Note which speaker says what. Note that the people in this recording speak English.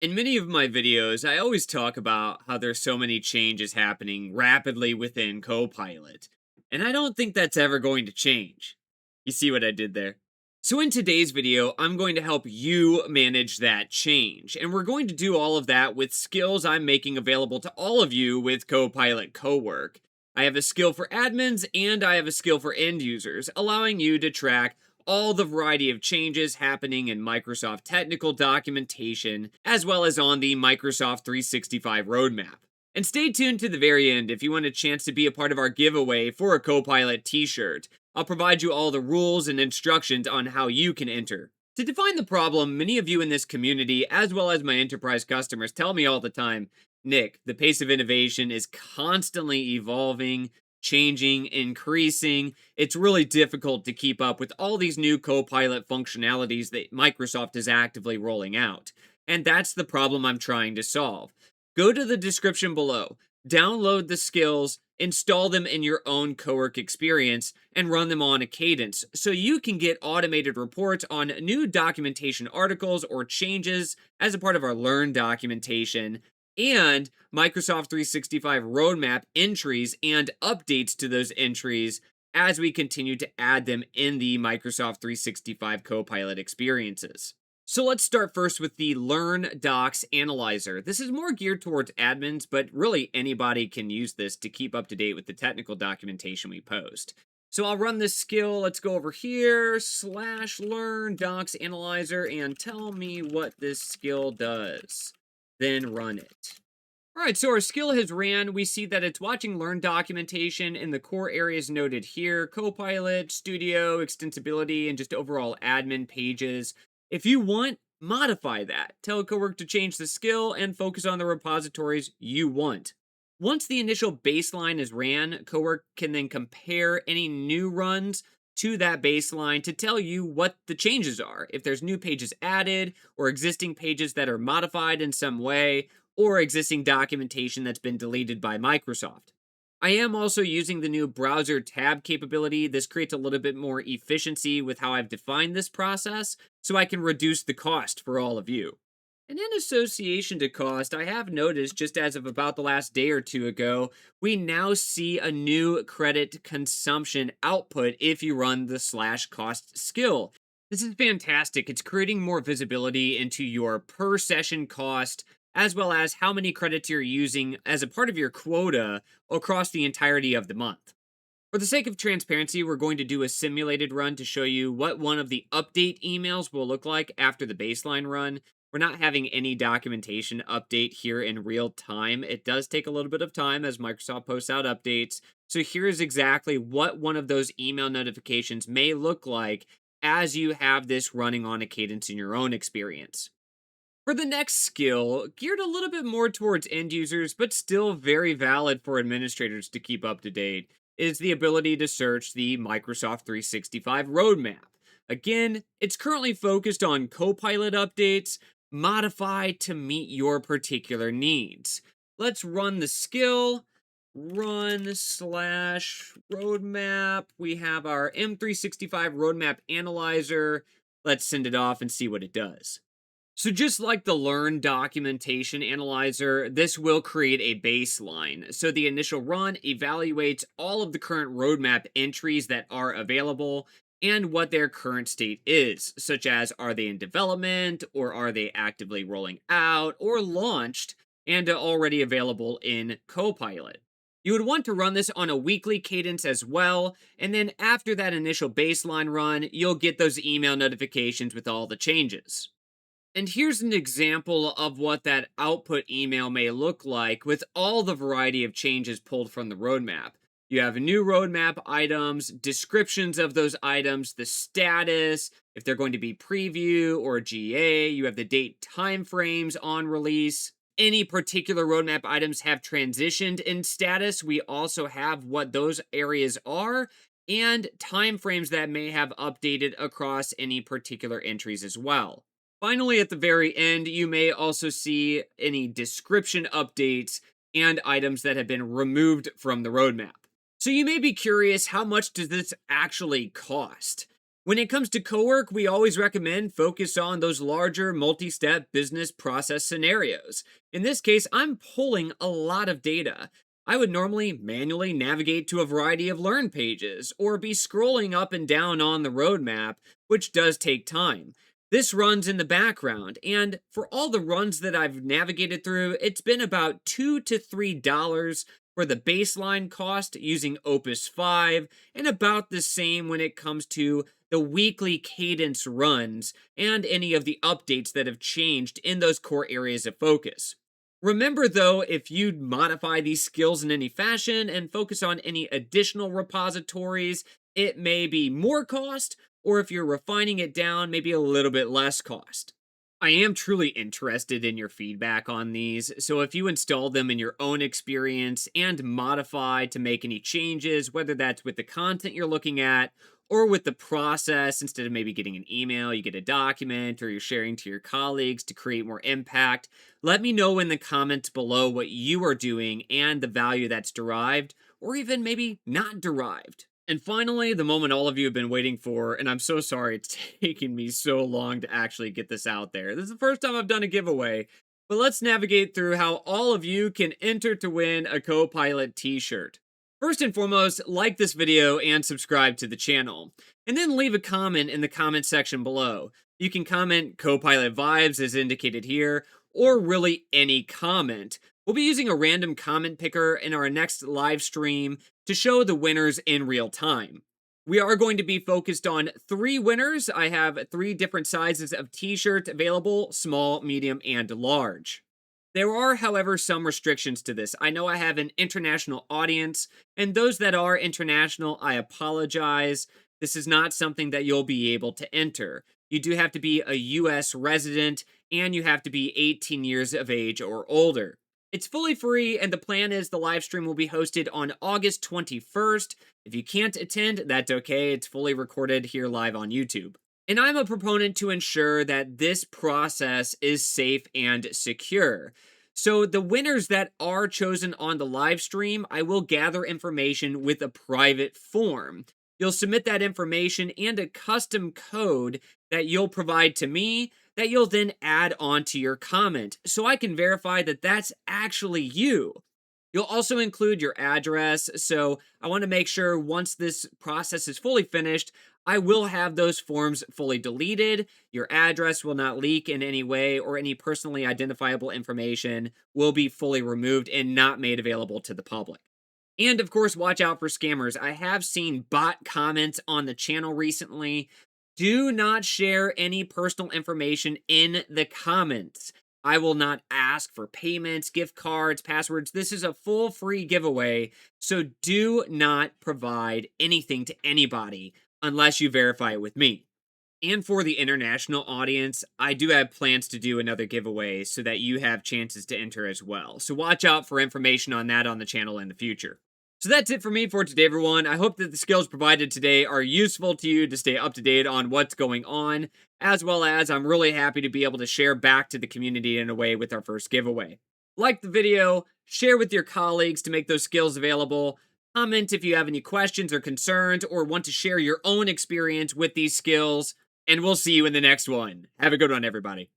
Speaker 1: In many of my videos, I always talk about how there's so many changes happening rapidly within Copilot, and I don't think that's ever going to change. You see what I did there? So, in today's video, I'm going to help you manage that change, and we're going to do all of that with skills I'm making available to all of you with Copilot Cowork. I have a skill for admins and I have a skill for end users, allowing you to track all the variety of changes happening in Microsoft technical documentation, as well as on the Microsoft 365 roadmap. And stay tuned to the very end if you want a chance to be a part of our giveaway for a Copilot t shirt. I'll provide you all the rules and instructions on how you can enter. To define the problem, many of you in this community, as well as my enterprise customers, tell me all the time, Nick, the pace of innovation is constantly evolving, changing, increasing. It's really difficult to keep up with all these new Copilot functionalities that Microsoft is actively rolling out. And that's the problem I'm trying to solve. Go to the description below, download the skills, install them in your own Cowork experience, and run them on a cadence so you can get automated reports on new documentation articles or changes as a part of our Learn documentation and Microsoft 365 roadmap entries and updates to those entries as we continue to add them in the Microsoft 365 Copilot experiences. So let's start first with the Learn Docs Analyzer. This is more geared towards admins, but really anybody can use this to keep up to date with the technical documentation we post. So I'll run this skill. Let's go over here, /Learn Docs Analyzer, and tell me what this skill does. Then run it. All right, so our skill has ran. We see that it's watching Learn documentation in the core areas noted here: Copilot, Studio, Extensibility, and just overall admin pages. If you want, modify that. Tell Cowork to change the skill and focus on the repositories you want. Once the initial baseline is ran, Cowork can then compare any new runs to that baseline to tell you what the changes are. If there's new pages added, or existing pages that are modified in some way, or existing documentation that's been deleted by Microsoft. I am also using the new browser tab capability. This creates a little bit more efficiency with how I've defined this process, so I can reduce the cost for all of you. And in association to cost, I have noticed just as of about the last day or two ago, we now see a new credit consumption output if you run the /cost skill. This is fantastic. It's creating more visibility into your per session cost, as well as how many credits you're using as a part of your quota across the entirety of the month. For the sake of transparency, we're going to do a simulated run to show you what one of the update emails will look like after the baseline run. We're not having any documentation update here in real time. It does take a little bit of time as Microsoft posts out updates. So here's exactly what one of those email notifications may look like as you have this running on a cadence in your own experience. For the next skill, geared a little bit more towards end users, but still very valid for administrators to keep up to date, is the ability to search the Microsoft 365 roadmap. Again, it's currently focused on Copilot updates, modified to meet your particular needs. Let's run the skill. Run /roadmap. We have our M365 roadmap analyzer. Let's send it off and see what it does. So just like the Learn documentation analyzer, this will create a baseline. So the initial run evaluates all of the current roadmap entries that are available and what their current state is, such as are they in development, or are they actively rolling out, or launched, and are already available in Copilot. You would want to run this on a weekly cadence as well, and then after that initial baseline run, you'll get those email notifications with all the changes. And here's an example of what that output email may look like with all the variety of changes pulled from the roadmap. You have new roadmap items, descriptions of those items, the status, if they're going to be preview or GA, you have the date timeframes on release. Any particular roadmap items have transitioned in status. We also have what those areas are and timeframes that may have updated across any particular entries as well. Finally, at the very end, you may also see any description updates and items that have been removed from the roadmap. So you may be curious, how much does this actually cost? When it comes to cowork, we always recommend focus on those larger multi-step business process scenarios. In this case, I'm pulling a lot of data. I would normally manually navigate to a variety of learn pages or be scrolling up and down on the roadmap, which does take time. This runs in the background, and for all the runs that I've navigated through, it's been about $2 to $3 for the baseline cost using Opus 5, and about the same when it comes to the weekly cadence runs and any of the updates that have changed in those core areas of focus. Remember though, if you modify these skills in any fashion and focus on any additional repositories, it may be more cost, or if you're refining it down, maybe a little bit less cost. I am truly interested in your feedback on these, so if you install them in your own experience and modify to make any changes, whether that's with the content you're looking at or with the process, instead of maybe getting an email, you get a document or you're sharing to your colleagues to create more impact, let me know in the comments below what you are doing and the value that's derived, or even maybe not derived. And finally, the moment all of you have been waiting for, and I'm so sorry it's taken me so long to actually get this out there. This is the first time I've done a giveaway, but let's navigate through how all of you can enter to win a Copilot t-shirt. First and foremost, like this video and subscribe to the channel, and then leave a comment in the comment section below. You can comment Copilot vibes as indicated here, or really any comment. We'll be using a random comment picker in our next live stream to show the winners in real time. We are going to be focused on 3 winners. I have 3 different sizes of t-shirts available: small, medium, and large. There are, however, some restrictions to this. I know I have an international audience, and those that are international, I apologize. This is not something that you'll be able to enter. You do have to be a US resident, and you have to be 18 years of age or older. It's fully free, and the plan is the live stream will be hosted on August 21st. If you can't attend, that's okay. It's fully recorded here live on YouTube. And I'm a proponent to ensure that this process is safe and secure. So the winners that are chosen on the live stream, I will gather information with a private form. You'll submit that information and a custom code that you'll provide to me that you'll then add onto your comment, so I can verify that that's actually you. You'll also include your address, so I want to make sure once this process is fully finished, I will have those forms fully deleted. Your address will not leak in any way, or any personally identifiable information will be fully removed and not made available to the public. And of course, watch out for scammers. I have seen bot comments on the channel recently. Do not share any personal information in the comments. I will not ask for payments, gift cards, passwords. This is a full free giveaway, so do not provide anything to anybody unless you verify it with me. And for the international audience, I do have plans to do another giveaway so that you have chances to enter as well. So watch out for information on that on the channel in the future. So that's it for me for today, everyone. I hope that the skills provided today are useful to you to stay up to date on what's going on, as well as I'm really happy to be able to share back to the community in a way with our first giveaway. Like the video, share with your colleagues to make those skills available, comment if you have any questions or concerns or want to share your own experience with these skills, and we'll see you in the next one. Have a good one, everybody.